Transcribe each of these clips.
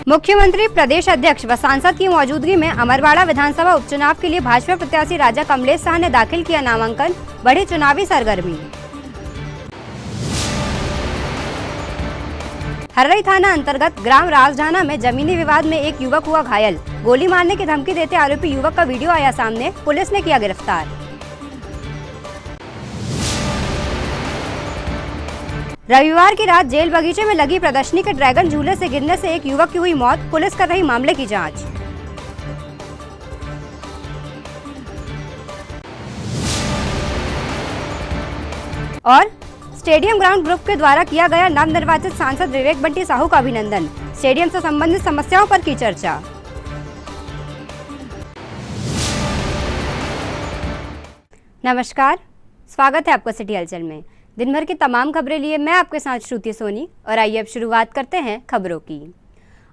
मुख्यमंत्री, प्रदेश अध्यक्ष व सांसद की मौजूदगी में अमरवाड़ा विधानसभा उपचुनाव के लिए भाजपा प्रत्याशी राजा कमलेश शाह ने दाखिल किया नामांकन, बढ़ी चुनावी सरगर्मी। हर्रई थाना अंतर्गत ग्राम राजढाना में जमीनी विवाद में एक युवक हुआ घायल। गोली मारने की धमकी देते आरोपी युवक का वीडियो आया सामने, पुलिस ने किया गिरफ्तार। रविवार की रात जेल बगीचे में लगी प्रदर्शनी के ड्रैगन झूले से गिरने से एक युवक की हुई मौत, पुलिस कर रही मामले की जांच। और स्टेडियम ग्राउंड ग्रुप के द्वारा किया गया नवनिर्वाचित सांसद विवेक बंटी साहू का अभिनंदन, स्टेडियम से संबंधित समस्याओं पर की चर्चा। नमस्कार, स्वागत है आपका सिटी हलचल में। दिन भर की तमाम खबरें लिए मैं आपके साथ श्रुति सोनी, और आइए अब शुरुआत करते हैं खबरों की।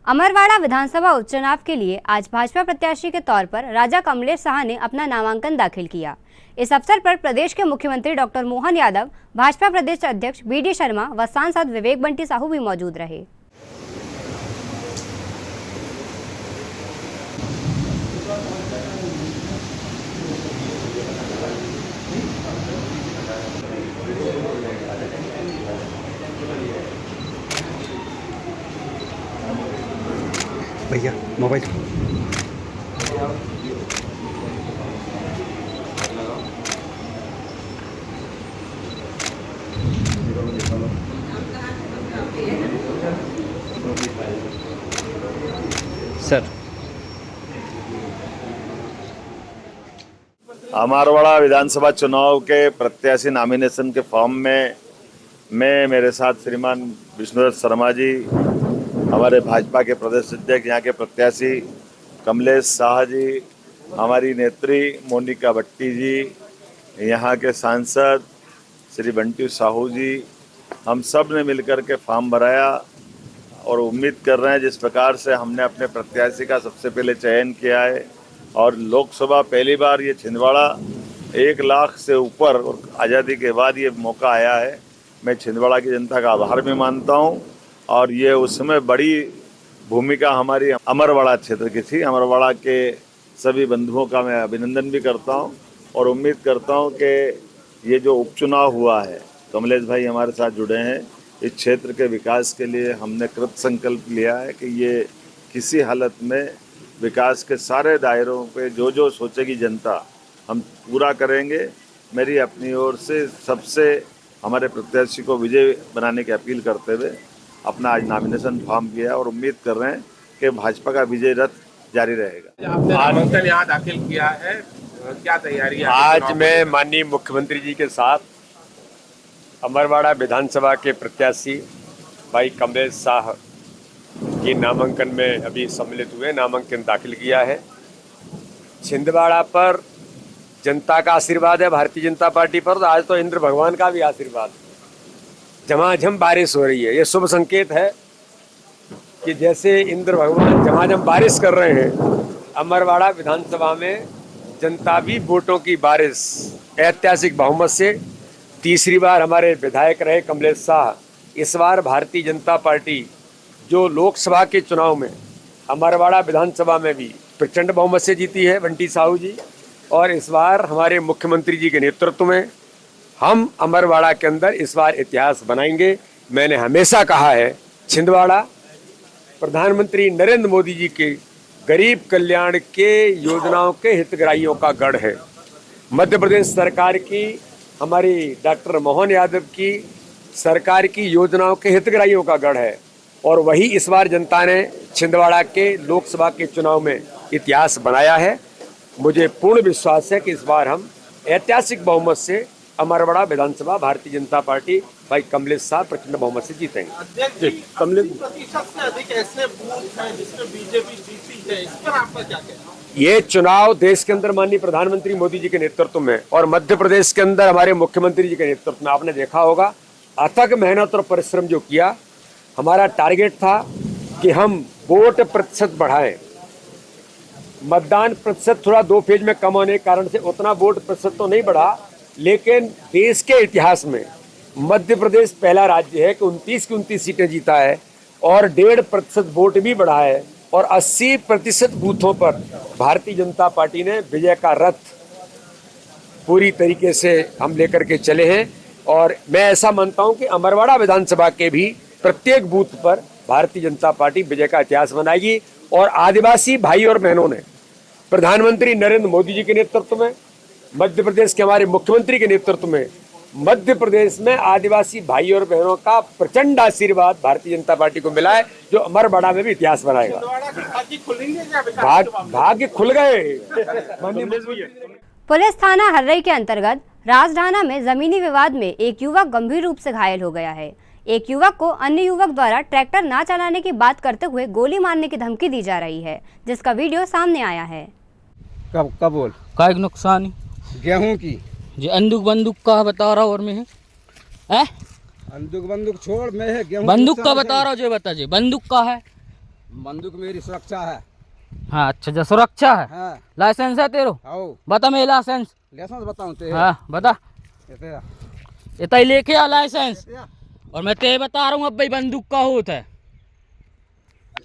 अमरवाड़ा विधानसभा उपचुनाव के लिए आज भाजपा प्रत्याशी के तौर पर राजा कमलेश शाह ने अपना नामांकन दाखिल किया। इस अवसर पर प्रदेश के मुख्यमंत्री डॉक्टर मोहन यादव, भाजपा प्रदेश अध्यक्ष BD शर्मा व सांसद विवेक बंटी साहू भी मौजूद रहे। भैया मोबाइल सर। अमरवाड़ा विधानसभा चुनाव के प्रत्याशी नॉमिनेशन के फॉर्म में मैं, मेरे साथ श्रीमान विष्णुदत्त शर्मा जी, हमारे भाजपा के प्रदेश अध्यक्ष, यहाँ के प्रत्याशी कमलेश शाह जी, हमारी नेत्री मोनिका भट्टी जी, यहाँ के सांसद श्री बंटी साहू जी, हम सब ने मिलकर के फॉर्म भराया और उम्मीद कर रहे हैं जिस प्रकार से हमने अपने प्रत्याशी का सबसे पहले चयन किया है और लोकसभा पहली बार ये छिंदवाड़ा 1 लाख से ऊपर और आज़ादी के बाद ये मौका आया है। मैं छिंदवाड़ा की जनता का आभार भी मानता हूँ और ये उसमें बड़ी भूमिका हमारी अमरवाड़ा क्षेत्र की थी। अमरवाड़ा के सभी बंधुओं का मैं अभिनंदन भी करता हूँ और उम्मीद करता हूँ कि ये जो उपचुनाव हुआ है, कमलेश भाई हमारे साथ जुड़े हैं, इस क्षेत्र के विकास के लिए हमने कृत संकल्प लिया है कि ये किसी हालत में विकास के सारे दायरों पे जो जो सोचेगी जनता हम पूरा करेंगे। मेरी अपनी ओर से सबसे हमारे प्रत्याशी को विजय बनाने की अपील करते हुए अपना आज नॉमिनेशन फॉर्म किया और उम्मीद कर रहे हैं कि भाजपा का विजय रथ जारी रहेगा। आपने नामांकन यहाँ दाखिल किया है, क्या तैयारी है? आज मैं माननीय मुख्यमंत्री जी के साथ अमरवाड़ा विधानसभा के प्रत्याशी भाई कमलेश शाह की नामांकन में अभी सम्मिलित हुए, नामांकन दाखिल किया है। छिंदवाड़ा पर जनता का आशीर्वाद है, भारतीय जनता पार्टी पर, आज तो इंद्र भगवान का भी आशीर्वाद। झमाझम बारिश हो रही है, ये शुभ संकेत है कि जैसे इंद्र भगवान झमाझम बारिश कर रहे हैं, अमरवाड़ा विधानसभा में जनता भी वोटों की बारिश ऐतिहासिक बहुमत से तीसरी बार हमारे विधायक रहे कमलेश शाह। इस बार भारतीय जनता पार्टी जो लोकसभा के चुनाव में अमरवाड़ा विधानसभा में भी प्रचंड बहुमत से जीती है बंटी साहू जी, और इस बार हमारे मुख्यमंत्री जी के नेतृत्व में हम अमरवाड़ा के अंदर इस बार इतिहास बनाएंगे। मैंने हमेशा कहा है, छिंदवाड़ा प्रधानमंत्री नरेंद्र मोदी जी के गरीब कल्याण के योजनाओं के हितग्राहियों का गढ़ है। मध्य प्रदेश सरकार की, हमारी डॉक्टर मोहन यादव की सरकार की योजनाओं के हितग्राहियों का गढ़ है, और वही इस बार जनता ने छिंदवाड़ा के लोकसभा के चुनाव में इतिहास बनाया है। मुझे पूर्ण विश्वास है कि इस बार हम ऐतिहासिक बहुमत से अमरवाड़ा विधानसभा भारतीय जनता पार्टी भाई कमलेश शाह प्रचंड बहुमत से जीतेंगे। कमलेश, प्रतिशत से अधिक ऐसे बूथ हैं जिसमें बीजेपी जीती है, इस पर आपका क्या कहना है? ये चुनाव देश के अंदर माननीय प्रधानमंत्री मोदी जी के नेतृत्व में और मध्य प्रदेश के अंदर हमारे मुख्यमंत्री जी के नेतृत्व में आपने देखा होगा, अथक मेहनत और परिश्रम जो किया। हमारा टारगेट था कि हम वोट प्रतिशत बढ़ाएं। मतदान प्रतिशत थोड़ा 2 फेज में कम होने के कारण से उतना वोट प्रतिशत तो नहीं बढ़ा, लेकिन देश के इतिहास में मध्य प्रदेश पहला राज्य है कि 29 की 29 सीटें जीता है। और 1.5% वोट भी बढ़ा है और 80% बूथों पर भारतीय जनता पार्टी ने विजय का रथ पूरी तरीके से हम लेकर के चले हैं। और मैं ऐसा मानता हूं कि अमरवाड़ा विधानसभा के भी प्रत्येक बूथ पर भारतीय जनता पार्टी विजय का इतिहास बनाएगी। और आदिवासी भाई और बहनों ने प्रधानमंत्री नरेंद्र मोदी जी के नेतृत्व में, मध्य प्रदेश के हमारे मुख्यमंत्री के नेतृत्व में मध्य प्रदेश में आदिवासी भाई और बहनों का प्रचंड आशीर्वाद भारतीय जनता पार्टी को मिला है, जो अमरवाड़ा में भी इतिहास बनाएगा। छिंदवाड़ा के भाग्य खुलेंगे क्या विधानसभा में? भाग्य खुल गए। पुलिस थाना हर्रई के अंतर्गत राजढाना में जमीनी विवाद में एक युवक गंभीर रूप से घायल हो गया है। एक युवक को अन्य युवक द्वारा ट्रैक्टर ना चलाने की बात करते हुए गोली मारने की धमकी दी जा रही है, जिसका वीडियो सामने आया है। कब बोल का एक नुकसान गेहूं की जो बंदूक का बता रहा और में है बंदूक छोड़, मैं है गेहूं बंदूक का बता रहा हूँ, जो बता जी बंदूक का है। बंदूक मेरी सुरक्षा है। हाँ अच्छा, जो सुरक्षा है। हाँ। लाइसेंस है तेरो? आओ बता मेरा लाइसेंस। लाइसेंस बताऊं ते? हाँ बता। तेरा इतना लेके आ लाइसेंस। और मैं ते बता रहा हूँ अब भाई बंदूक का होता है।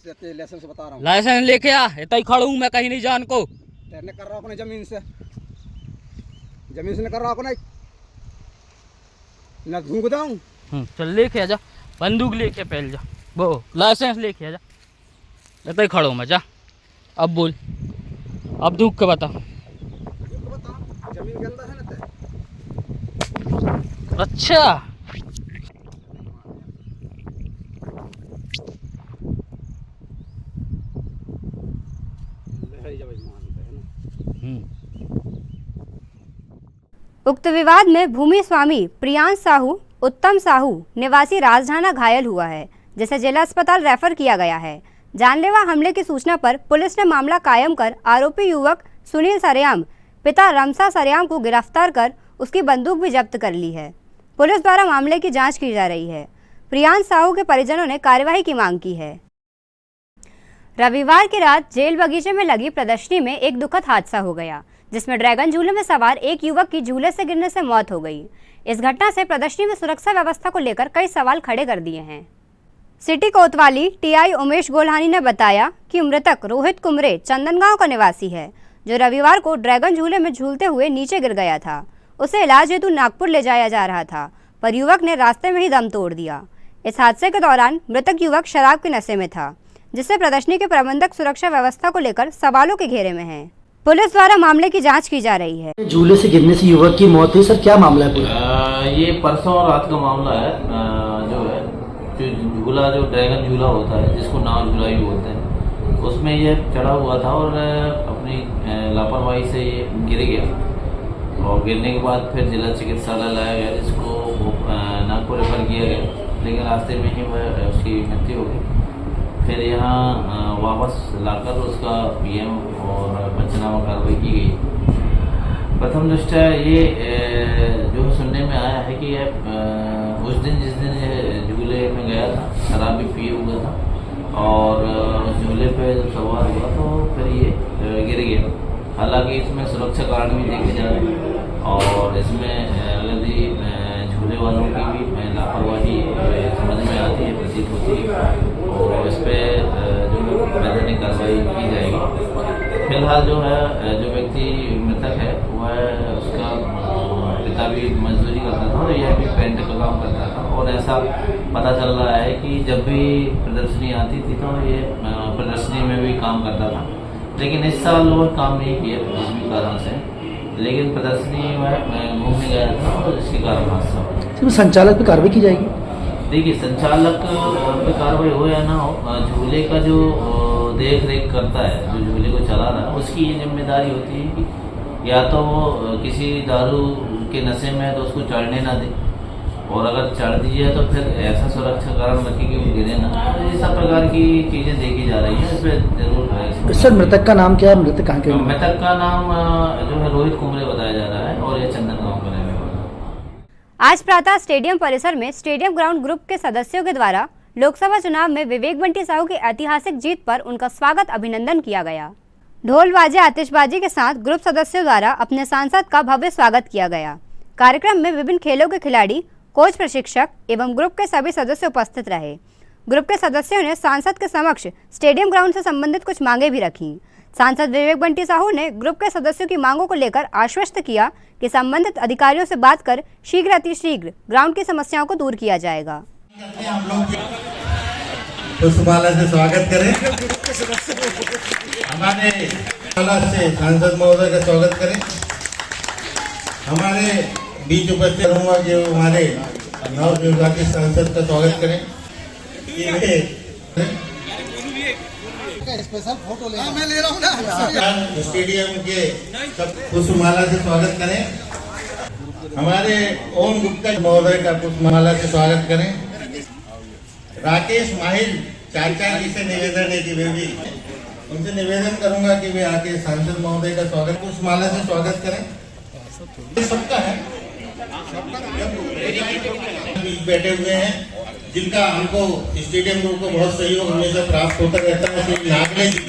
लाइसेंस बता रहा हूँ। लाइसेंस लेके आ, इतना ही खड़ा हूँ मैं, कहीं नहीं जान को। तेरने कर रहा अपने जमीन से कर रहा अपने न धूक दाऊं। चल लेके आ जा, बंदूक लेके पहल जा, वो लाइसेंस लेके आ जा। इतना ही खड़ा हूँ मैं, जा अब बोल, अब धूक के बता। जमीन के अंदर है ना ते? अच्छा उक्त विवाद में भूमि स्वामी प्रियांश साहू, उत्तम साहू निवासी राजढाना घायल हुआ है, जिसे जिला अस्पताल रेफर किया गया है। जानलेवा हमले की सूचना पर पुलिस ने मामला कायम कर आरोपी युवक सुनील सरेयाम पिता रमसा सरेयाम को गिरफ्तार कर उसकी बंदूक भी जब्त कर ली है। पुलिस द्वारा मामले की जांच की जा रही है। प्रियांश साहू के परिजनों ने कार्यवाही की मांग की है। रविवार की रात जेल बगीचे में लगी प्रदर्शनी में एक दुखद हादसा हो गया, जिसमें ड्रैगन झूले में सवार एक युवक की झूले से गिरने से मौत हो गई। इस घटना से प्रदर्शनी में सुरक्षा व्यवस्था को लेकर कई सवाल खड़े कर दिए हैं। सिटी कोतवाली टीआई उमेश गोल्हानी ने बताया कि मृतक रोहित कुमरे चंदनगांव का निवासी है, जो रविवार को ड्रैगन झूले में झूलते हुए नीचे गिर गया था। उसे इलाज हेतु नागपुर ले जाया जा रहा था, पर युवक ने रास्ते में ही दम तोड़ दिया। इस हादसे के दौरान मृतक युवक शराब के नशे में था, जिससे प्रदर्शनी के प्रबंधक सुरक्षा व्यवस्था को लेकर सवालों के घेरे में हैं। पुलिस द्वारा मामले की जांच की जा रही है। झूले से गिरने से युवक की मौत हुई, सर क्या मामला है पूरा? ये परसों रात का मामला है। जो है जो झूला, जो ड्रैगन झूला होता है जिसको नाव झूला भी बोलते हैं, उसमें ये चढ़ा हुआ था और अपनी लापरवाही से ये गिर गया। और गिरने के बाद फिर जिला चिकित्सालय लाया गया, जिसको नागपुर रेफर किया गया, लेकिन रास्ते में ही वह उसकी मृत्यु हो गई। फिर यहाँ वापस लाकर उसका पीएम और पंचनामा कार्रवाई की गई। प्रथम दृष्टया ये जो सुनने में आया है कि यह उस दिन जिस दिन झूले में गया था, शराब भी पिए हुआ था और झूले पे जब सवार हुआ तो फिर ये गिर गया। हालांकि इसमें सुरक्षा कारण भी देखे जा रहे हैं और इसमें यदि झूले वालों की भी लापरवाही समझ में आती है, प्रतीत होती है, और इस पर जो वैधानिक कार्रवाई की जाएगी। फिलहाल जो है, जो व्यक्ति मृतक है वह, उसका पिता भी मजदूरी करता था और यह भी पेंट का काम करता था। और ऐसा पता चल रहा है कि जब भी प्रदर्शनी आती थी तो ये प्रदर्शनी में भी काम करता था, लेकिन इस साल वो काम नहीं किया जिस भी कारण से, लेकिन प्रदर्शनी में घूमने गया था और इसके कारण हादसा हुआ। संचालक पे कार्रवाई की जाएगी? देखिए, संचालक पे कार्रवाई हो या ना हो, झूले का जो देख रेख करता है, जो झूले को चला रहा है, उसकी ये जिम्मेदारी होती है कि या तो वो किसी दारू के नशे में है तो उसको चढ़ने ना दे, और अगर चढ़ दीजिए तो फिर ऐसा सुरक्षा कारण रखे कि वो गिरे ना। ये सब प्रकार की चीज़ें देखी जा रही है, इसमें जरूर है। सर मृतक का नाम क्या है? मृतक कहाँ के? मृतक का नाम जो है रोहित कुमरे बताया जा रहा है और ये चंदनगांव का रहने वाला है। आज प्रातः स्टेडियम परिसर में स्टेडियम ग्राउंड ग्रुप के सदस्यों के द्वारा लोकसभा चुनाव में विवेक बंटी साहू की ऐतिहासिक जीत पर उनका स्वागत अभिनंदन किया गया। ढोल बाजे आतिशबाजी के साथ ग्रुप सदस्यों द्वारा अपने सांसद का भव्य स्वागत किया गया। कार्यक्रम में विभिन्न खेलों के खिलाड़ी, कोच, प्रशिक्षक एवं ग्रुप के सभी सदस्य उपस्थित रहे। ग्रुप के सदस्यों ने सांसद के समक्ष स्टेडियम ग्राउंड से संबंधित कुछ मांगे भी रखी। सांसद विवेक बंटी साहू ने ग्रुप के सदस्यों की मांगों को लेकर आश्वस्त किया कि संबंधित अधिकारियों से बात कर शीघ्र अतिशीघ्र ग्राउंड की समस्याओं को दूर किया जाएगा। पुष्पमाला से स्वागत करें। हमारे से सांसद महोदय का स्वागत करें। हमारे बीच उपस्थित रहूंगा जो हमारे नवनिर्वाचित सांसद का स्वागत करें। स्पेशल फोटो ले मैं ले रहा हूँ ना। स्टेडियम के सब पुष्पमाला से स्वागत करें। हमारे ओम गुप्ता महोदय का पुष्पमाला से स्वागत करें। राकेश माहिल चाचा जी से निवेदन है कि वे भी उनसे निवेदन करूंगा कि वे आके सांसद महोदय का स्वागत पुष्पमाला से स्वागत करें। ये सबका है, बैठे हुए हैं जिनका हमको स्टेडियम ग्रुप को बहुत सहयोग हमेशा प्राप्त होता रहता है। श्री नागले जी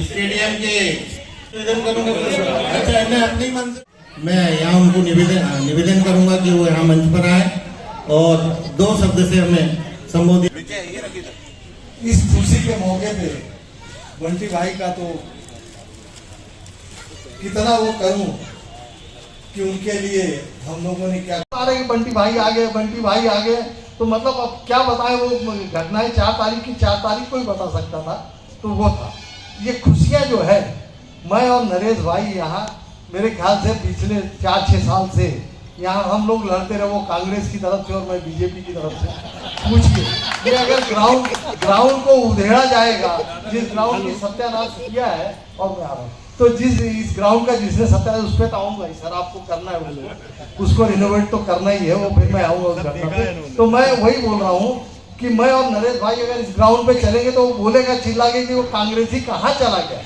स्टेडियम के निवेदन करूंगा। अच्छा, मैं अपनी मन से मैं यहाँ उनको निवेदन करूंगा कि वो यहाँ मंच पर आए और 2 शब्द से हमें संबोधित। इस खुशी के मौके पे बंटी भाई का तो कितना वो करूं कि उनके लिए हम लोगों ने क्या आ रहे बंटी भाई आ गए, बंटी भाई आ गए, तो मतलब अब क्या बताएं। वो घटनाएं 4 तारीख को ही बता सकता था, तो वो था। ये खुशियां जो है, मैं और नरेश भाई यहाँ मेरे ख्याल से पिछले 4-6 साल से यहाँ हम लोग लड़ते रहे, वो कांग्रेस की तरफ से और मैं बीजेपी की तरफ से। पूछिए कि अगर ग्राउंड को उधेड़ा जाएगा, जिस ग्राउंड की सत्यानाश किया है, और मैं आ रहा हूँ तो इस ग्राउंड का जिसने सत्यानाश, उस पर तो आऊँगा ही सर, आपको करना है उसको रिनोवेट तो करना ही है, वो फिर मैं आऊँगा उस घटना पे। तो मैं वही बोल रहा हूँ कि मैं और नरेश भाई अगर इस ग्राउंड पे चलेंगे तो वो बोलेगा, चिल्लागे कि वो कांग्रेसी कहाँ चला गया।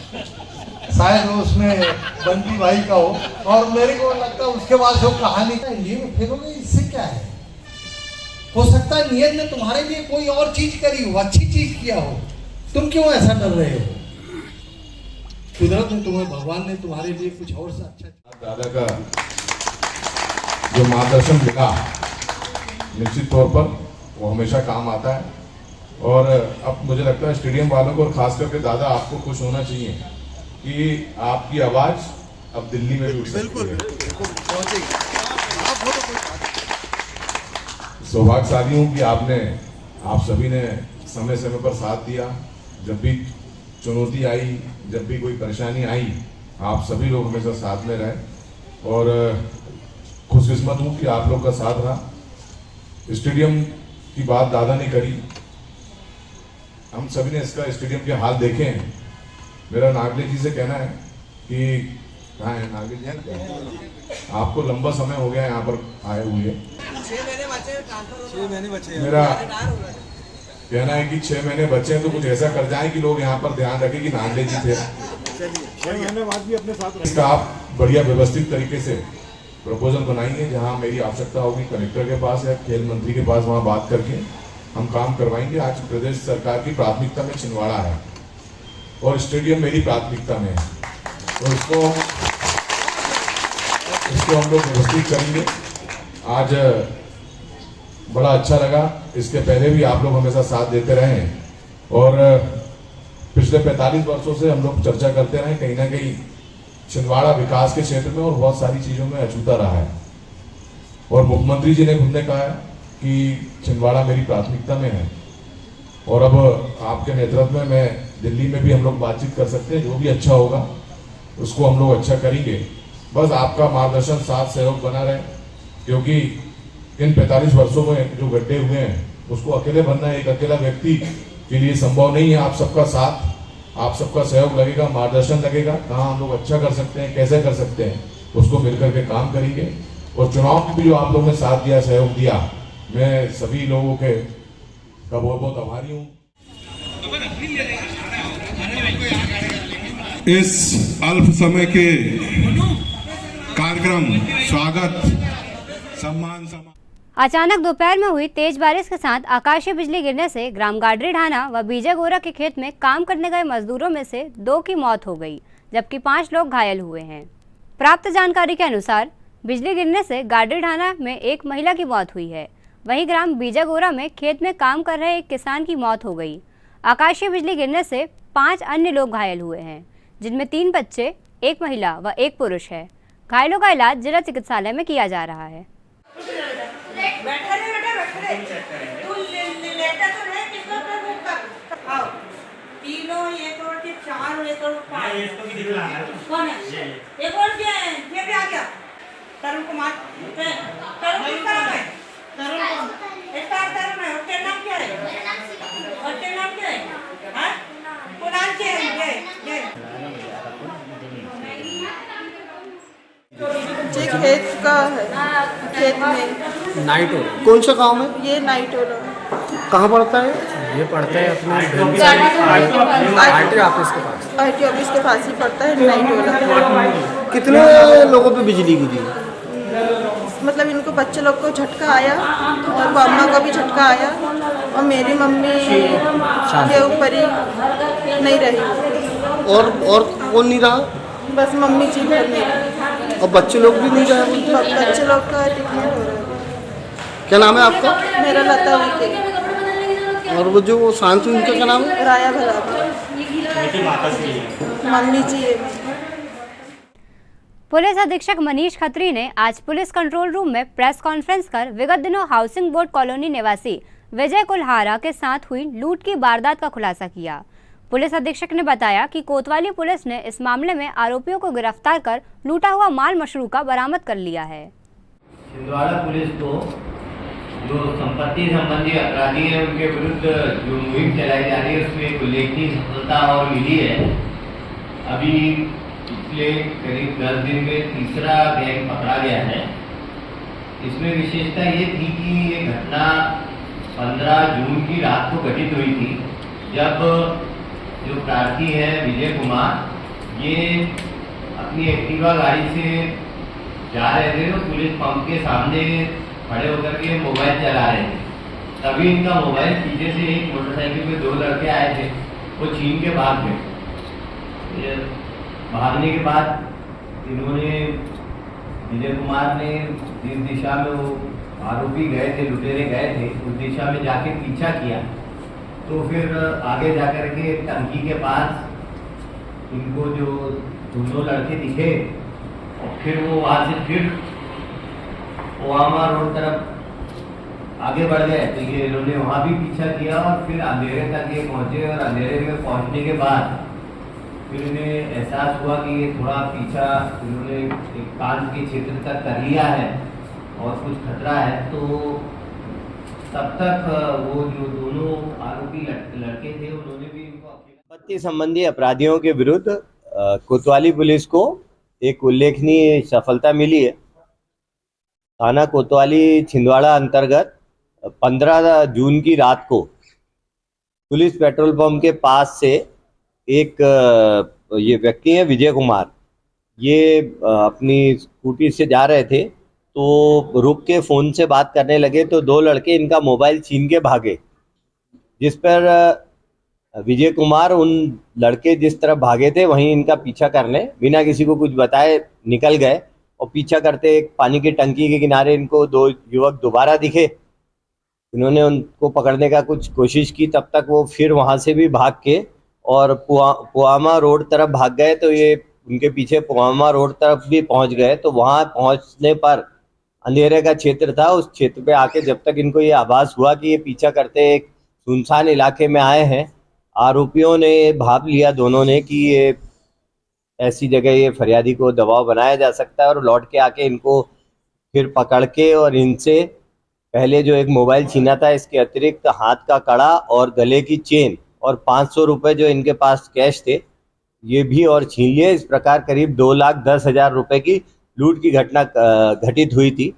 शायद वो उसमें बंटी भाई का हो, और मेरे को लगता है उसके बाद जो कहानी फिरोगे, इससे क्या है। हो सकता है नियत ने तुम्हारे लिए कोई और चीज करी हो, अच्छी चीज किया हो, तुम क्यों ऐसा कर रहे हो। कुदरत ने तुम्हें, भगवान ने तुम्हारे लिए कुछ और से अच्छा। दादा का जो मार्गदर्शन मिला निश्चित तौर पर वो हमेशा काम आता है। और अब मुझे लगता है स्टेडियम वालों को, और खास करके दादा आपको खुश होना चाहिए कि आपकी आवाज अब दिल्ली में भी उठ सकती है। सौभाग्यशाली हूँ कि आप सभी ने समय समय पर साथ दिया। जब भी चुनौती आई, जब भी कोई परेशानी आई, आप सभी लोग हमेशा साथ में रहे और खुशकिस्मत हूँ कि आप लोग का साथ रहा। स्टेडियम की बात दादा ने करी, हम सभी ने इसका स्टेडियम के हाल देखे हैं। मेरा नागले जी से कहना है कि कहाँ है नागले जी, आपको लंबा समय हो गया यहाँ पर आए हुए। 6 महीने बचे। मेरा कहना है कि 6 महीने बचे हैं तो कुछ ऐसा कर जाए कि लोग यहाँ पर ध्यान रखें कि नागले जी थे। 6 महीने बाद भी अपने साथ इसका आप बढ़िया व्यवस्थित तरीके से प्रपोजल बनाएंगे, जहाँ मेरी आवश्यकता होगी कलेक्टर के पास या खेल मंत्री के पास, वहाँ बात करके हम काम करवाएंगे। आज प्रदेश सरकार की प्राथमिकता में छिंदवाड़ा है और स्टेडियम मेरी प्राथमिकता में है, तो इसको हम लोग व्यवस्थित करेंगे। आज बड़ा अच्छा लगा, इसके पहले भी आप लोग हमेशा साथ देते रहे हैं और पिछले 45 वर्षों से हम लोग चर्चा करते रहे। कहीं ना कहीं छिंदवाड़ा विकास के क्षेत्र में और बहुत सारी चीज़ों में अछूता रहा है और मुख्यमंत्री जी ने खुद ने कहा है कि छिंदवाड़ा मेरी प्राथमिकता में है और अब आपके नेतृत्व में मैं दिल्ली में भी हम लोग बातचीत कर सकते हैं। जो भी अच्छा होगा उसको हम लोग अच्छा करेंगे। बस आपका मार्गदर्शन, साथ सहयोग बना रहे, क्योंकि इन 45 वर्षों में जो गड्ढे हुए हैं उसको अकेले भरना एक अकेला व्यक्ति के लिए संभव नहीं है। आप सबका साथ, आप सबका सहयोग लगेगा, मार्गदर्शन लगेगा, कहाँ हम लोग अच्छा कर सकते हैं, कैसे कर सकते हैं, उसको मिलकर के काम करेंगे। और चुनाव में भी जो आप लोगों ने साथ दिया, सहयोग दिया, मैं सभी लोगों के का बहुत बहुत आभारी हूँ। इस अल्प समय के कार्यक्रम स्वागत सम्मान अचानक दोपहर में हुई तेज बारिश के साथ आकाशीय बिजली गिरने से ग्राम गाडरी ढाना व बीजा गोरा के खेत में काम करने गए मजदूरों में से 2 की मौत हो गई, जबकि 5 लोग घायल हुए हैं। प्राप्त जानकारी के अनुसार बिजली गिरने से गाडरी ढाना में एक महिला की मौत हुई है, वहीं ग्राम बीजागोरा में खेत में काम कर रहे एक किसान की मौत हो गई। आकाशीय बिजली गिरने से 5 अन्य लोग घायल हुए हैं, जिनमें 3 बच्चे, 1 महिला व 1 पुरुष है। घायलों का इलाज जिला चिकित्सालय में किया जा रहा है। खेत का है, खेत में नाइट हो रहा। कौन सा गांव में? ये नाइट हो रहा है। कहाँ पड़ता है? ये पड़ता है अपने आरटी ऑफिस के पास। आरटी ऑफिस के पास ही पड़ता है, नाइट हो रहा है। कितने लोगों पे बिजली गिरी? मतलब इनको बच्चे लोग को झटका आया और अम्मा को भी झटका आया और मेरी मम्मी के ऊपर ही नहीं रही। और कौन नहीं रहा? बस मम्मी जी घर में रही। और बच्चे लोग भी नहीं रहे? बच्चे लोग का ट्रीटमेंट हो रहा है। क्या नाम है आपका? मेरा लता विके। और वो जो शांत हुई उनका क्या नाम है? राया भला। मम्मी जी है। पुलिस अधीक्षक मनीष खत्री ने आज पुलिस कंट्रोल रूम में प्रेस कॉन्फ्रेंस कर विगत दिनों हाउसिंग बोर्ड कॉलोनी निवासी विजय कुल्हारा के साथ हुई लूट की वारदात का खुलासा किया। पुलिस अधीक्षक ने बताया कि कोतवाली पुलिस ने इस मामले में आरोपियों को गिरफ्तार कर लूटा हुआ माल मशरूका बरामद कर लिया है। छिंदवाड़ा पुलिस को जो संपत्ति संबंधी अपराधी है उनके विरुद्ध जो मुहिम चलाई जा रही है उसमें एक उल्लेखनीय सफलता और मिली है। अभी पिछले करीब 10 दिन में तीसरा गैंग पकड़ा गया है। इसमें विशेषता ये थी कि ये घटना 15 जून की रात को घटित हुई थी, जब जो प्रार्थी है विजय कुमार ये अपनी एक्टिवा गाड़ी से जा रहे थे और पुलिस पंप के सामने खड़े होकर के मोबाइल चला रहे थे। तभी इनका मोबाइल पीछे से एक मोटरसाइकिल पे 2 लड़के आए थे, वो छीन के भाग गए। भागने के बाद इन्होंने विजय कुमार ने जिस दिशा में वो आरोपी गए थे, लुटेरे गए थे, उस दिशा में जाके पीछा किया। तो फिर आगे जाकर के टंकी के पास इनको जो दोनों लड़के दिखे और फिर वो वहाँ से फिर ओहामा रोड तरफ आगे बढ़ गए। तो ये इन्होंने वहाँ भी पीछा किया और फिर अंधेरे तक ये पहुँचे और अंधेरे में पहुँचने के बाद फिर उन्हें एहसास हुआ कि ये थोड़ा पीछा इन्होंने एक कांच के क्षेत्र तक कर लिया है और कुछ खतरा है। तो तब तक वो जो दोनों आरोपी लड़के थे उन्होंने भी इनको संपत्ति संबंधी अपराधियों के विरुद्ध कोतवाली पुलिस को एक उल्लेखनीय सफलता मिली है। थाना कोतवाली छिंदवाड़ा अंतर्गत 15 जून की रात को पुलिस पेट्रोल पंप के पास से एक ये व्यक्ति है विजय कुमार, ये अपनी स्कूटी से जा रहे थे तो रुक के फ़ोन से बात करने लगे तो 2 लड़के इनका मोबाइल छीन के भागे, जिस पर विजय कुमार उन लड़के जिस तरफ भागे थे वहीं इनका पीछा करने बिना किसी को कुछ बताए निकल गए और पीछा करते एक पानी की टंकी के किनारे इनको 2 युवक दोबारा दिखे। इन्होंने उनको पकड़ने का कुछ कोशिश की, तब तक वो फिर वहाँ से भी भाग के और पुआमा रोड तरफ भाग गए। तो ये उनके पीछे पुआमा रोड तरफ भी पहुँच गए। तो वहाँ पहुँचने पर अंधेरे का क्षेत्र था, उस क्षेत्र पे आके जब तक इनको ये आभास हुआ कि ये पीछा करते एक सुनसान इलाके में आए हैं, आरोपियों ने भाप लिया दोनों ने कि ये ऐसी जगह ये फरियादी को दबाव बनाया जा सकता है और लौट के आके इनको फिर पकड़ के और इनसे पहले जो एक मोबाइल छीना था इसके अतिरिक्त हाथ का कड़ा और गले की चेन और 500 रुपये जो इनके पास कैश थे ये भी और छीन लिए। इस प्रकार करीब 2,10,000 रुपये की लूट की घटना घटित हुई थी।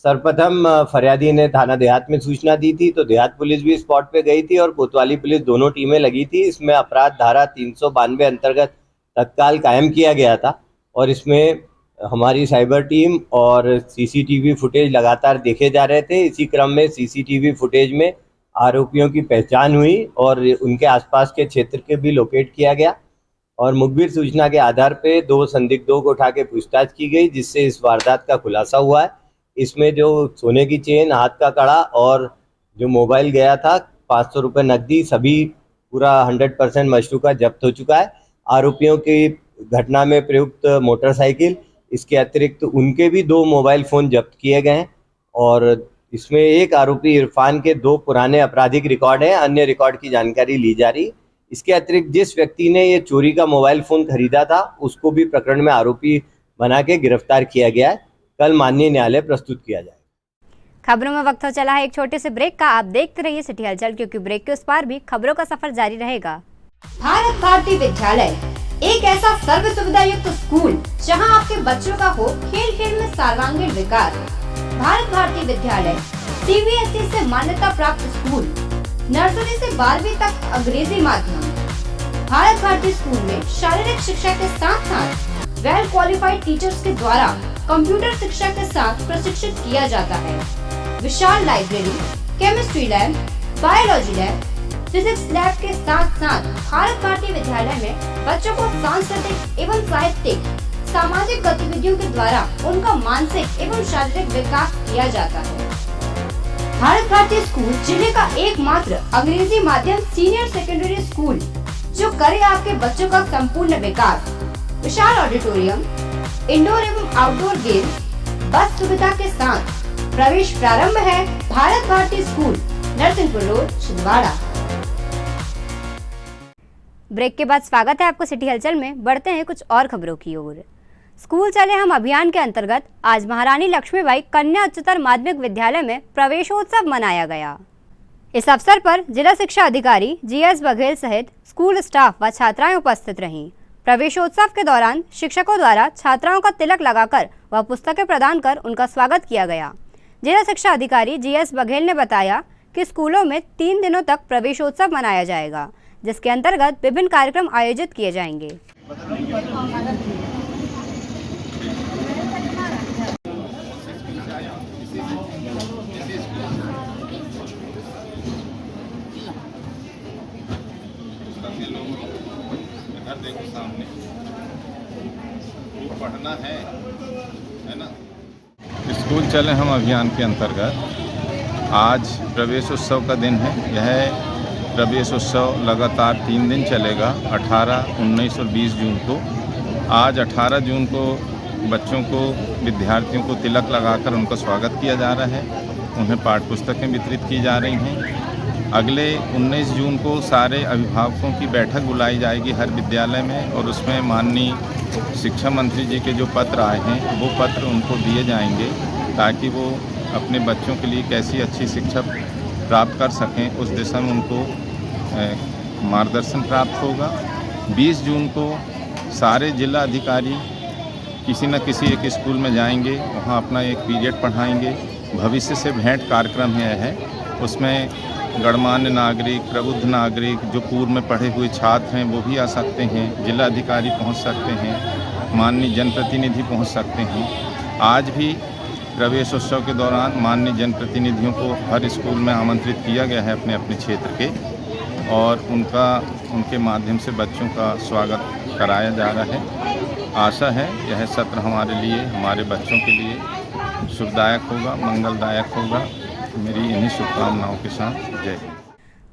सर्वप्रथम फरियादी ने थाना देहात में सूचना दी थी तो देहात पुलिस भी स्पॉट पे गई थी और कोतवाली पुलिस दोनों टीमें लगी थी। इसमें अपराध धारा 392 अंतर्गत तत्काल कायम किया गया था और इसमें हमारी साइबर टीम और सीसीटीवी फुटेज लगातार देखे जा रहे थे। इसी क्रम में सीसीटीवी फुटेज में आरोपियों की पहचान हुई और उनके आसपास के क्षेत्र के भी लोकेट किया गया और मुखबिर सूचना के आधार पे 2 संदिग्धों को उठा के पूछताछ की गई, जिससे इस वारदात का खुलासा हुआ है। इसमें जो सोने की चेन, हाथ का कड़ा और जो मोबाइल गया था, 500 रुपये नकदी, सभी पूरा 100% मशरूका जब्त हो चुका है। आरोपियों की घटना में प्रयुक्त मोटरसाइकिल, इसके अतिरिक्त उनके भी 2 मोबाइल फ़ोन जब्त किए गए हैं और इसमें एक आरोपी इरफान के 2 पुराने आपराधिक रिकॉर्ड हैं, अन्य रिकॉर्ड की जानकारी ली जा रही। इसके अतिरिक्त जिस व्यक्ति ने ये चोरी का मोबाइल फ़ोन खरीदा था उसको भी प्रकरण में आरोपी बना के गिरफ्तार किया गया है। कल माननीय न्यायालय प्रस्तुत किया जाए। खबरों में वक्त हो चला है एक छोटे से ब्रेक का। आप देखते रहिए सिटी हलचल, क्योंकि ब्रेक के उस पार भी खबरों का सफर जारी रहेगा। भारत भारती विद्यालय एक ऐसा सर्व सुविधा युक्त स्कूल जहां आपके बच्चों का हो खेल खेल में सर्वांगीण विकास। भारत भारती विद्यालय CBSE से मान्यता प्राप्त स्कूल, नर्सरी से 12वीं तक अंग्रेजी माध्यम। भारत भारती स्कूल में शारीरिक शिक्षा के साथ साथ वेल क्वालिफाइड टीचर्स के द्वारा कंप्यूटर शिक्षा के साथ प्रशिक्षित किया जाता है। विशाल library, chemistry lab, biology lab, physics lab के साथ साथ भारत भारती विद्यालय में बच्चों को सांस्कृतिक एवं साहित्यिक सामाजिक गतिविधियों के द्वारा उनका मानसिक एवं शारीरिक विकास किया जाता है। भारत भारती स्कूल जिले का एकमात्र अंग्रेजी माध्यम सीनियर सेकेंडरी स्कूल जो करे आपके बच्चों का संपूर्ण विकास। विशाल ऑडिटोरियम, इंडोर एवं आउटडोर गेम, बस सुविधा के साथ प्रवेश प्रारंभ है। Bharat Bharati school, Narsinghpur road, Chhindwara. Break के बाद स्वागत है आपको सिटी हलचल में। बढ़ते हैं कुछ और खबरों की ओर। स्कूल चले हम अभियान के अंतर्गत आज महारानी लक्ष्मीबाई कन्या उच्चतर माध्यमिक विद्यालय में प्रवेशोत्सव मनाया गया। इस अवसर पर जिला शिक्षा अधिकारी GS बघेल सहित स्कूल स्टाफ व छात्राएं उपस्थित रहीं। प्रवेशोत्सव के दौरान शिक्षकों द्वारा छात्राओं का तिलक लगाकर व पुस्तकें प्रदान कर उनका स्वागत किया गया। जिला शिक्षा अधिकारी GS बघेल ने बताया कि स्कूलों में 3 दिनों तक प्रवेशोत्सव मनाया जाएगा, जिसके अंतर्गत विभिन्न कार्यक्रम आयोजित किए जाएंगे। देखो सामने पढ़ना है ना। स्कूल चले हम अभियान के अंतर्गत आज प्रवेशोत्सव का दिन है। यह प्रवेशोत्सव लगातार 3 दिन चलेगा, 18, 19 और 20 जून को। आज 18 जून को बच्चों को, विद्यार्थियों को तिलक लगाकर उनका स्वागत किया जा रहा है। उन्हें पाठ्य पुस्तकें वितरित की जा रही हैं। अगले 19 जून को सारे अभिभावकों की बैठक बुलाई जाएगी हर विद्यालय में और उसमें माननीय शिक्षा मंत्री जी के जो पत्र आए हैं वो पत्र उनको दिए जाएंगे ताकि वो अपने बच्चों के लिए कैसी अच्छी शिक्षा प्राप्त कर सकें, उस दिशा में उनको मार्गदर्शन प्राप्त होगा। 20 जून को सारे जिला अधिकारी किसी न किसी एक स्कूल में जाएंगे, वहाँ अपना एक पीरियड पढ़ाएंगे। भविष्य से भेंट कार्यक्रम यह है, उसमें गणमान्य नागरिक, प्रबुद्ध नागरिक, जो पूर्व में पढ़े हुए छात्र हैं वो भी आ सकते हैं, जिला अधिकारी पहुंच सकते हैं, माननीय जनप्रतिनिधि पहुंच सकते हैं। आज भी प्रवेशोत्सव के दौरान माननीय जनप्रतिनिधियों को हर स्कूल में आमंत्रित किया गया है अपने अपने क्षेत्र के, और उनके माध्यम से बच्चों का स्वागत कराया जा रहा है। आशा है यह सत्र हमारे लिए, हमारे बच्चों के लिए शुभदायक होगा, मंगलदायक होगा। मेरी इन्हीं शुभकामनाओं के साथ जय।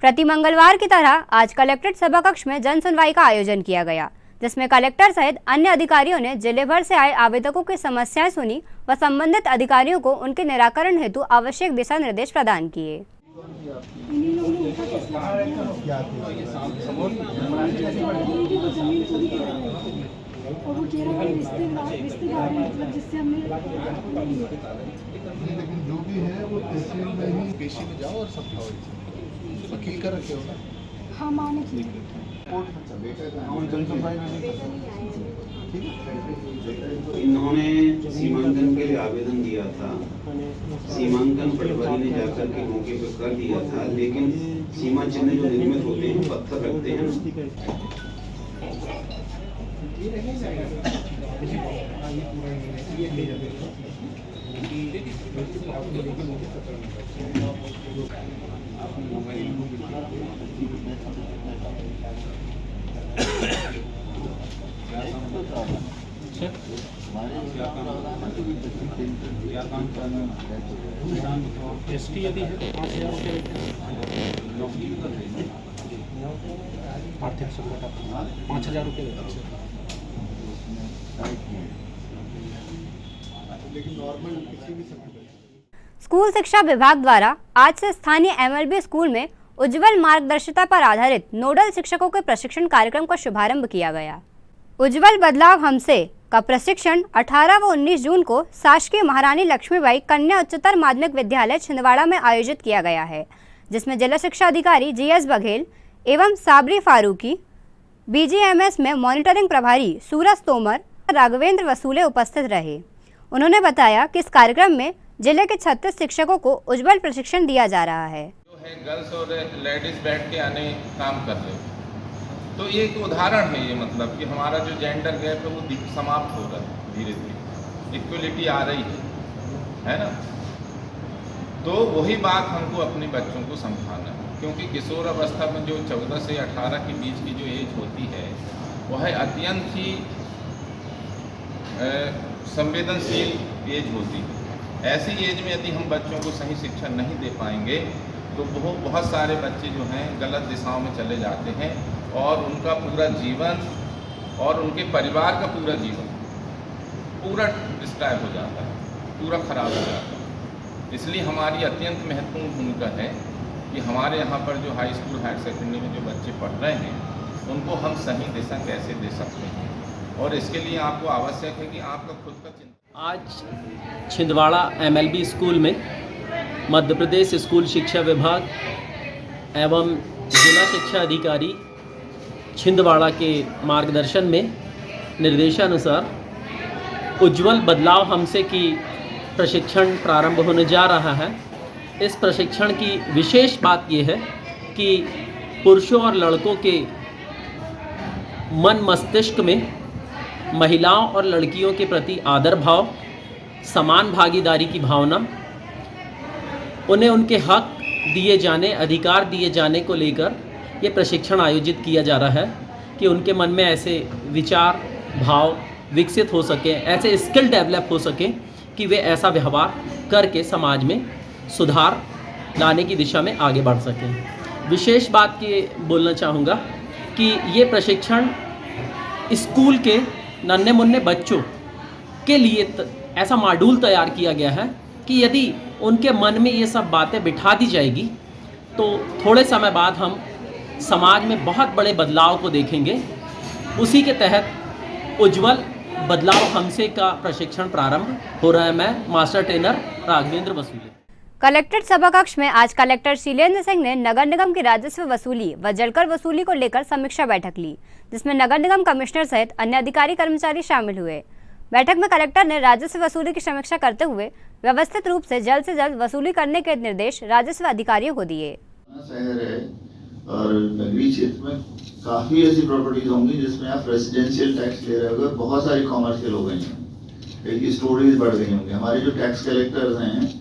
प्रति मंगलवार की तरह आज कलेक्ट्रेट सभा कक्ष में जन सुनवाई का आयोजन किया गया, जिसमें कलेक्टर सहित अन्य अधिकारियों ने जिले भर से आए आवेदकों की समस्याएं सुनी व संबंधित अधिकारियों को उनके निराकरण हेतु आवश्यक दिशा निर्देश प्रदान किए। लेकिन जो भी है वो तहसील में ही पेशी में जाओ और समझाओ। वकील का रखे हो ना? हाँ, माने की इन्होंने सीमांकन के लिए आवेदन दिया था। सीमांकन पटवारी ने जाकर के मौके पर कर दिया था, लेकिन सीमा चिन्ह जो निर्मित होते हैं पत्थर रखते हैं। क्या काम करना है? एसटी यदि है तो 5,000 रुपये नौकरी भी कर रही है। आर्थिक संकट 5,000 रुपये लेकिन नॉर्मल किसी भी समय स्कूल शिक्षा विभाग द्वारा आज से स्थानीय एमएलबी स्कूल में उज्जवल मार्गदर्शिता पर आधारित नोडल शिक्षकों के प्रशिक्षण कार्यक्रम का शुभारंभ किया गया। उज्जवल बदलाव हमसे का प्रशिक्षण 18 व 19 जून को शासकीय महारानी लक्ष्मीबाई कन्या उच्चतर माध्यमिक विद्यालय छिंदवाड़ा में आयोजित किया गया है, जिसमें जिला शिक्षा अधिकारी जीएस बघेल एवं साबरी फारूकी, बीजीएमएस में मॉनिटरिंग प्रभारी सूरज तोमर, राघवेंद्र वसूले उपस्थित रहे। उन्होंने बताया कि इस कार्यक्रम में जिले के 36 शिक्षकों को उज्जवल प्रशिक्षण दिया जा रहा है। जो है गर्ल्स और लेडीज बैठ के आने काम कर रहे, तो ये एक उदाहरण है ये, मतलब कि हमारा जो जेंडर गैप है वो समाप्त हो रहा है, धीरे धीरे इक्वलिटी आ रही है ना। तो वही बात हमको अपने बच्चों को समझाना है, क्योंकि किशोर अवस्था में जो 14 से 18 के बीच की जो एज होती है वह अत्यंत ही संवेदनशील एज होती है। ऐसी एज में यदि हम बच्चों को सही शिक्षा नहीं दे पाएंगे तो बहुत सारे बच्चे जो हैं गलत दिशाओं में चले जाते हैं और उनका पूरा जीवन और उनके परिवार का पूरा जीवन पूरा डिस्ट्रॉय हो जाता है, पूरा खराब हो जाता है। इसलिए हमारी अत्यंत महत्वपूर्ण भूमिका है कि हमारे यहाँ पर जो हाई स्कूल हायर सेकेंडरी में जो बच्चे पढ़ रहे हैं उनको हम सही दिशा कैसे दे सकते हैं, और इसके लिए आपको आवश्यक है कि आपका खुद का चिंतन। आज छिंदवाड़ा एमएलबी स्कूल में मध्य प्रदेश स्कूल शिक्षा विभाग एवं जिला शिक्षा अधिकारी छिंदवाड़ा के मार्गदर्शन में निर्देशानुसार उज्जवल बदलाव हमसे की प्रशिक्षण प्रारंभ होने जा रहा है। इस प्रशिक्षण की विशेष बात यह है कि पुरुषों और लड़कों के मन मस्तिष्क में महिलाओं और लड़कियों के प्रति आदर भाव, समान भागीदारी की भावना, उन्हें उनके हक दिए जाने, अधिकार दिए जाने को लेकर ये प्रशिक्षण आयोजित किया जा रहा है कि उनके मन में ऐसे विचार भाव विकसित हो सके, ऐसे स्किल डेवलप हो सके कि वे ऐसा व्यवहार करके समाज में सुधार लाने की दिशा में आगे बढ़ सकें। विशेष बात ये बोलना चाहूँगा कि ये प्रशिक्षण स्कूल के नन्हे मुन्ने बच्चों के लिए ऐसा मॉड्यूल तैयार किया गया है कि यदि उनके मन में ये सब बातें बिठा दी जाएगी तो थोड़े समय बाद हम समाज में बहुत बड़े बदलाव को देखेंगे। उसी के तहत उज्जवल बदलाव हमसे का प्रशिक्षण प्रारंभ हो रहा है। मैं मास्टर ट्रेनर राघवेंद्र वसूले। कलेक्ट्रेट सभा कक्ष में आज कलेक्टर शीलेंद्र सिंह ने नगर निगम की राजस्व वसूली व जलकर वसूली को लेकर समीक्षा बैठक ली, जिसमें नगर निगम कमिश्नर सहित अन्य अधिकारी कर्मचारी शामिल हुए। बैठक में कलेक्टर ने राजस्व वसूली की समीक्षा करते हुए व्यवस्थित रूप से जल्द वसूली करने के निर्देश राजस्व अधिकारियों को दिए। शहर है और नगरीय क्षेत्र में काफी ऐसी प्रॉपर्टीज होंगी जिसमें आप रेजिडेंशियल टैक्स ले रहे होगे, बहुत सारी कॉमर्शियल हो गई हैं, एक स्टोरेज बढ़ गई होंगी। हमारे जो टैक्स कलेक्टर्स हैं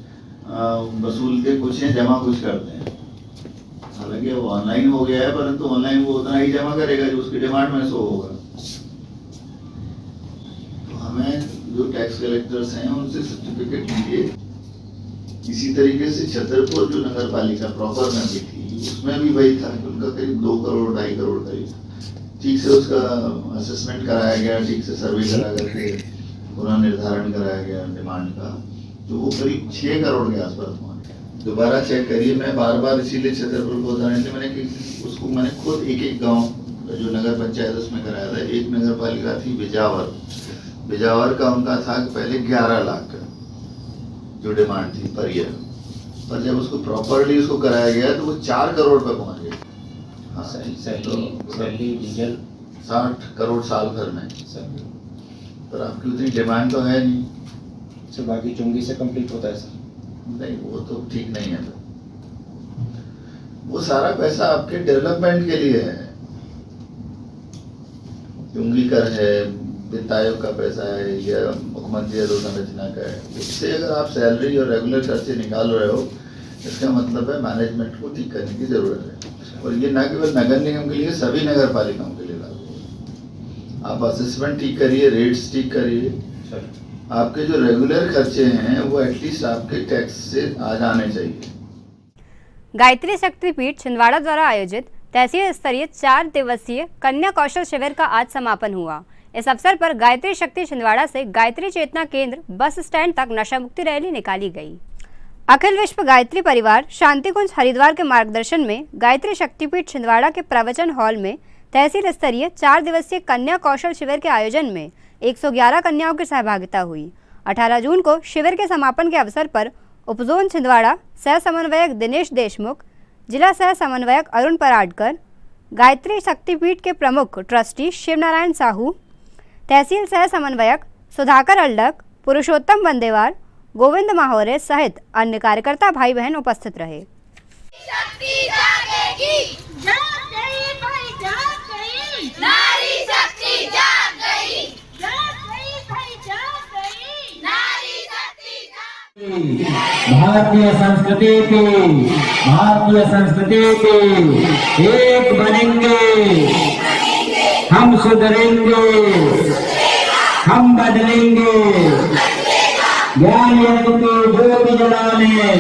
वसूलते कुछ हैं, जमा कुछ करते हैं। हालांकि वो ऑनलाइन हो गया है, परंतु ऑनलाइन वो उतना ही जमा करेगा जो उसकी डिमांड में शो होगा। तो हमें जो टैक्स कलेक्टर्स हैं उनसे सर्टिफिकेट लिए। इसी तरीके से छतरपुर जो नगर पालिका प्रॉपर में भी थी उसमें भी वही था कि उनका करीब 2 करोड़ 2.5 करोड़ करीब ठीक से उसका असेसमेंट कराया गया, ठीक से सर्वे करा करके पुनः निर्धारण कराया गया डिमांड का, तो वो करीब 6 करोड़ के आसपास पहुंच गया। दोबारा चेक करिए, मैं बार बार इसीलिए छतरपुर को उदाहरण से मैंने खुद एक गांव जो नगर पंचायत उसमें कराया था। एक नगर पालिका थी बिजावर का उनका था पहले 11 लाख का जो डिमांड थी पर ईयर, पर जब उसको प्रॉपरली उसको कराया गया तो वो 4 करोड़ पे पहुंच गया। हाँ, सैलरी डीजल 60 करोड़ साल भर में, पर आपकी उतनी डिमांड तो है नहीं। सर बाकी चुंगी से कंप्लीट होता है सर? नहीं, वो तो ठीक नहीं है। वो सारा पैसा आपके डेवलपमेंट के लिए है। चुंगी कर है, वित्त आयोग का पैसा है या मुख्यमंत्री अधोसंरचना का है। इससे अगर आप सैलरी और रेगुलर खर्चे निकाल रहे हो, इसका मतलब है मैनेजमेंट को ठीक करने की जरूरत है। और ये ना केवल नगर निगम के लिए, सभी नगर पालिकाओं के लिए लागू है। आप असेसमेंट ठीक करिए, रेट्स ठीक करिए, आपके जो रेगुलर खर्चे हैं वो एटलीस्ट आपके टैक्स से आ जाने चाहिए। गायत्री शक्तिपीठ छिंदवाड़ा द्वारा आयोजित तहसील स्तरीय 4 दिवसीय कन्या कौशल शिविर का आज समापन हुआ। इस अवसर पर गायत्री शक्ति छिंदवाड़ा से गायत्री चेतना केंद्र बस स्टैंड तक नशा मुक्ति रैली निकाली गई। अखिल विश्व गायत्री परिवार शांति कुंज हरिद्वार के मार्गदर्शन में गायत्री शक्तिपीठ छिंदवाड़ा के प्रवचन हॉल में तहसील स्तरीय 4 दिवसीय कन्या कौशल शिविर के आयोजन में 111 कन्याओं की सहभागिता हुई। 18 जून को शिविर के समापन के अवसर पर उपजोन छिंदवाड़ा सह समन्वयक दिनेश देशमुख, जिला सह समन्वयक अरुण पराडकर, गायत्री शक्तिपीठ के प्रमुख ट्रस्टी शिवनारायण साहू, तहसील सह समन्वयक सुधाकर अल्डक, पुरुषोत्तम बंदेवार, गोविंद माहौरे सहित अन्य कार्यकर्ता भाई बहन उपस्थित रहे। शक्ति जागेगी, जाग गई भाई जाग गई, नारी शक्ति जाग गई, जाग गई भाई जाग गई, नारी शक्ति जाग। भारतीय संस्कृति की एक बनेंगे, हम सुधरेंगे, हम बदलेंगे, ज्ञान यज्ञ की ज्योति जलाने,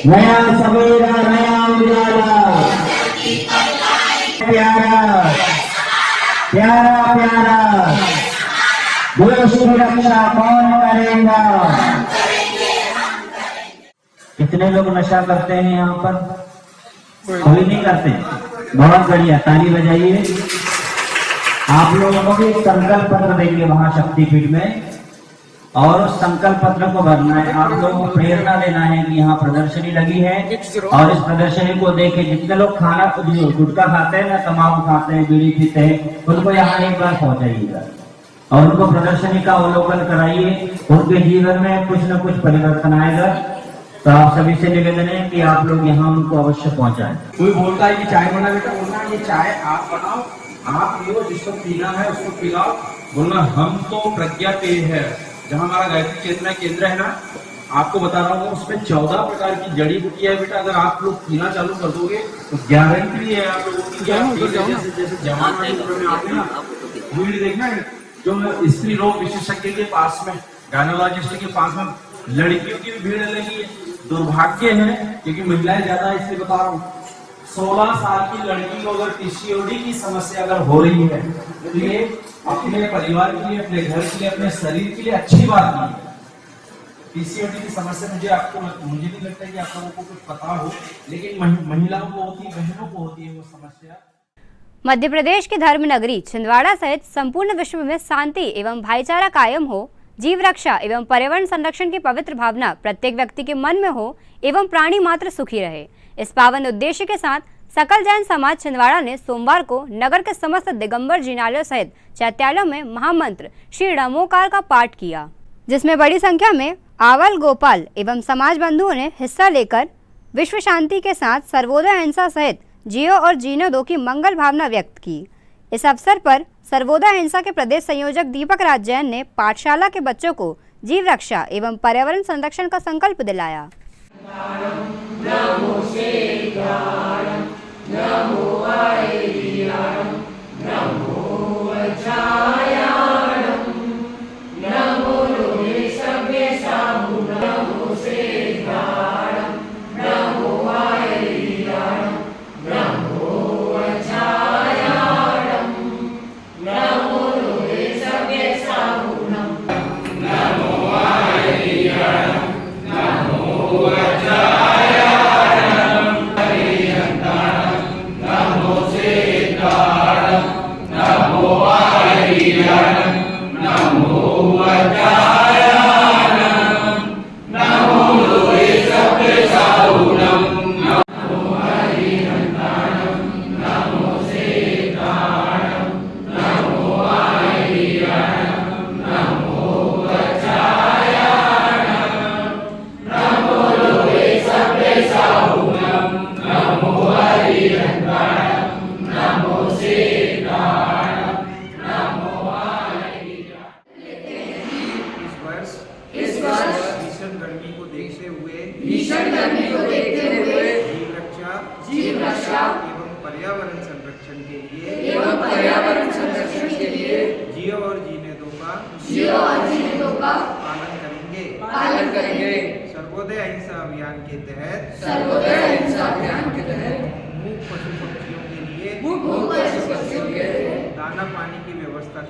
नया सवेरा नया उजाला, प्यारा प्यारा प्यारा देश की रक्षा कौन करेगा। कितने लोग नशा करते हैं यहाँ पर? कोई नहीं करते। बहुत बढ़िया, ताली बजाइए। आप लोगों को भी संकल्प पत्र देंगे वहां शक्तिपीठ में, और उस संकल्प पत्र को भरना है। आप लोगों को प्रेरणा देना है कि यहाँ प्रदर्शनी लगी है और इस प्रदर्शनी को देखे जितने लोग खाना गुटखा खाते हैं ना, तम्बाकू खाते हैं, बीड़ी पीते हैं, उनको यहाँ एक बार पहुंचाइएगा और उनको प्रदर्शनी का अवलोकन कराइए। उनके जीवन में कुछ न कुछ परिवर्तन आएगा। तो आप सभी से निवेदन है कि आप लोग यहाँ उनको अवश्य पहुँचाएं। कोई बोलता है कि चाय बना बेटा, बोलना ये चाय आप बनाओ, आप पियो, जिसको पीना है उसको पिलाओ। बोलना हम तो प्रज्ञा पेय है। जहाँ हमारा गायत्री चेतना केंद्र है ना, आपको बता रहा हूँ, उसमें 14 प्रकार की जड़ी बूटी है बेटा। अगर आप लोग पीना चालू कर दोगे तो गारंटी है आप लोगों की। जैसे जवान में आते हैं ना, भीड़ देखना है जो स्त्री रोग विशेषज्ञ के पास में, गायनोलॉजिस्ट के पास में लड़कियों की भी भीड़ लगी है। दुर्भाग्य है क्योंकि महिलाएं ज्यादा, इसलिए बता रहा हूँ। 16 साल की लड़की को अगर पीसीओडी की समस्या अगर हो रही है तो ये अपने परिवार के लिए, अपने घर के लिए, अपने शरीर के लिए अच्छी बात नहीं है। पीसीओडी की समस्या मुझे नहीं लगता कि आप लोगों को कुछ पता हो, लेकिन महिलाओं को होती है, बहनों को होती है वो समस्या। मध्य प्रदेश की धर्म नगरी छिंदवाड़ा सहित संपूर्ण विश्व में शांति एवं भाईचारा कायम हो, जीव रक्षा एवं पर्यावरण संरक्षण की पवित्र भावना प्रत्येक व्यक्ति के मन में हो एवं प्राणी मात्र सुखी रहे। इस पावन उद्देश्य के साथ सकल जैन समाज छिंदवाड़ा ने सोमवार को नगर के समस्त दिगंबर जिनालयों सहित चैत्यालयों में महामंत्र श्री नमोकार का पाठ किया, जिसमें बड़ी संख्या में आवल गोपाल एवं समाज बंधुओं ने हिस्सा लेकर विश्व शांति के साथ सर्वोदय अहिंसा सहित जियो और जीने दो की मंगल भावना व्यक्त की। इस अवसर पर सर्वोदय अहिंसा के प्रदेश संयोजक दीपक राज जैन ने पाठशाला के बच्चों को जीव रक्षा एवं पर्यावरण संरक्षण का संकल्प दिलाया। जीव रक्षा एवं पर्यावरण संरक्षण के लिए जियो और जीने दो का पालन करेंगे। सर्वोदय अहिंसा अभियान के तहत मूक पशु पक्षियों के लिए दाना पानी की व्यवस्था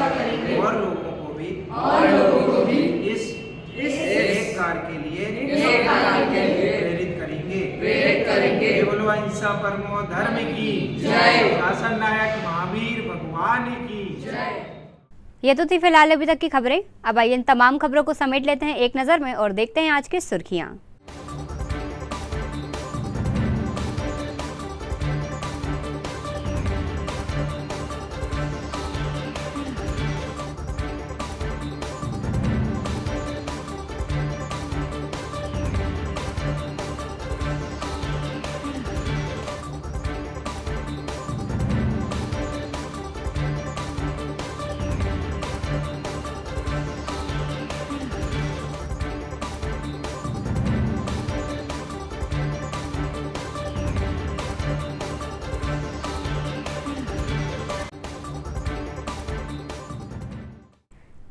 करेंगे और लोगों को भी इस एक कार्य के लिए प्रेरित करेंगे। केवल अहिंसा परमो धर्म की जय। शासन नायक महावीर भगवान की जय। ये तो थी फिलहाल अभी तक की खबरें। अब आइए इन तमाम खबरों को समेट लेते हैं एक नज़र में और देखते हैं आज की सुर्खियां।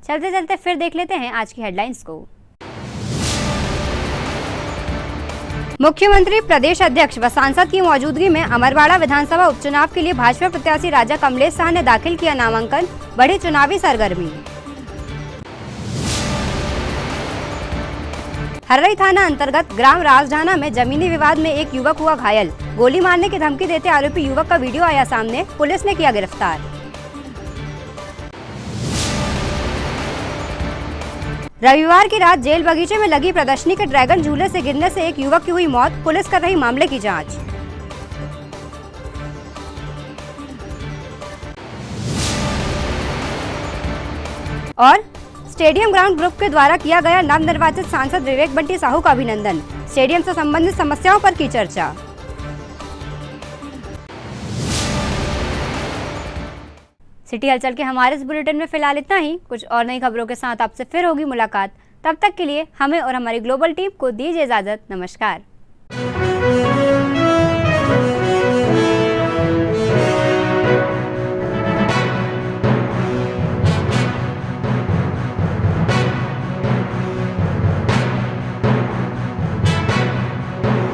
चलते चलते फिर देख लेते हैं आज की हेडलाइंस को। मुख्यमंत्री, प्रदेश अध्यक्ष व सांसद की मौजूदगी में अमरवाड़ा विधानसभा उपचुनाव के लिए भाजपा प्रत्याशी राजा कमलेश शाह ने दाखिल किया नामांकन, बढ़ी चुनावी सरगर्मी। हर्रई थाना अंतर्गत ग्राम राजढाना में जमीनी विवाद में एक युवक हुआ घायल, गोली मारने की धमकी देते आरोपी युवक का वीडियो आया सामने, पुलिस ने किया गिरफ्तार। रविवार की रात जेल बगीचे में लगी प्रदर्शनी के ड्रैगन झूले से गिरने से एक युवक की हुई मौत, पुलिस कर रही मामले की जांच। और स्टेडियम ग्राउंड ग्रुप के द्वारा किया गया नवनिर्वाचित सांसद विवेक बंटी साहू का अभिनंदन, स्टेडियम से संबंधित समस्याओं पर की चर्चा। सिटी हलचल के हमारे इस बुलेटिन में फिलहाल इतना ही। कुछ और नई खबरों के साथ आपसे फिर होगी मुलाकात। तब तक के लिए हमें और हमारी ग्लोबल टीम को दीजिए इजाजत। नमस्कार।